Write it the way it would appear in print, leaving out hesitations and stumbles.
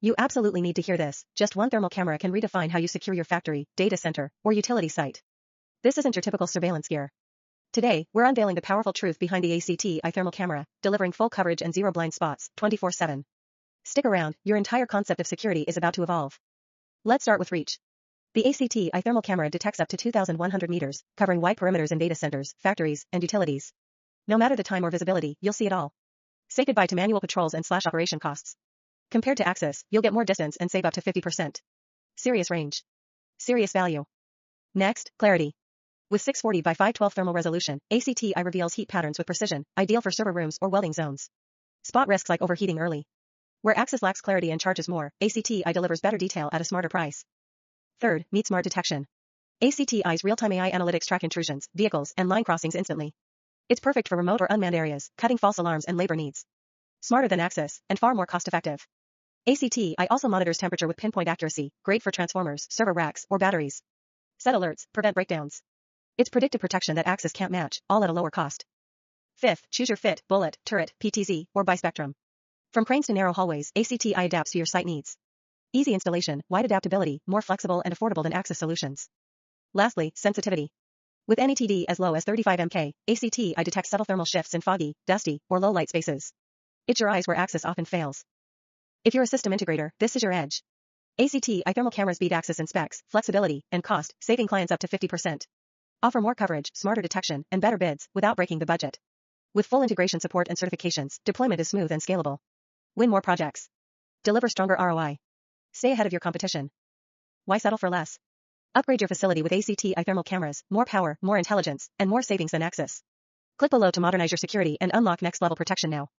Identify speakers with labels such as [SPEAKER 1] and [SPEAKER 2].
[SPEAKER 1] You absolutely need to hear this. Just one thermal camera can redefine how you secure your factory, data center, or utility site. This isn't your typical surveillance gear. Today, we're unveiling the powerful truth behind the ACTi Thermal Camera, delivering full coverage and zero blind spots, 24/7. Stick around, your entire concept of security is about to evolve. Let's start with reach. The ACTi Thermal Camera detects up to 2,100 meters, covering wide perimeters in data centers, factories, and utilities. No matter the time or visibility, you'll see it all. Say goodbye to manual patrols and slash operation costs. Compared to Axis, you'll get more distance and save up to 50%. Serious range. Serious value. Next, clarity. With 640 by 512 thermal resolution, ACTi reveals heat patterns with precision, ideal for server rooms or welding zones. Spot risks like overheating early. Where Axis lacks clarity and charges more, ACTi delivers better detail at a smarter price. Third, meet smart detection. ACTi's real-time AI analytics track intrusions, vehicles, and line crossings instantly. It's perfect for remote or unmanned areas, cutting false alarms and labor needs. Smarter than Axis, and far more cost-effective. ACTi also monitors temperature with pinpoint accuracy, great for transformers, server racks, or batteries. Set alerts, prevent breakdowns. It's predictive protection that Axis can't match, all at a lower cost. Fifth, choose your fit, bullet, turret, PTZ, or bispectrum. From cranes to narrow hallways, ACTi adapts to your site needs. Easy installation, wide adaptability, more flexible and affordable than Axis solutions. Lastly, sensitivity. With NETD as low as 35 mK, ACTi detects subtle thermal shifts in foggy, dusty, or low light spaces. It's your eyes where Axis often fails. If you're a system integrator, this is your edge. ACTi Thermal Cameras beat Axis in specs, flexibility, and cost, saving clients up to 50%. Offer more coverage, smarter detection, and better bids, without breaking the budget. With full integration support and certifications, deployment is smooth and scalable. Win more projects. Deliver stronger ROI. Stay ahead of your competition. Why settle for less? Upgrade your facility with ACTi Thermal Cameras, more power, more intelligence, and more savings than Axis. Click below to modernize your security and unlock next-level protection now.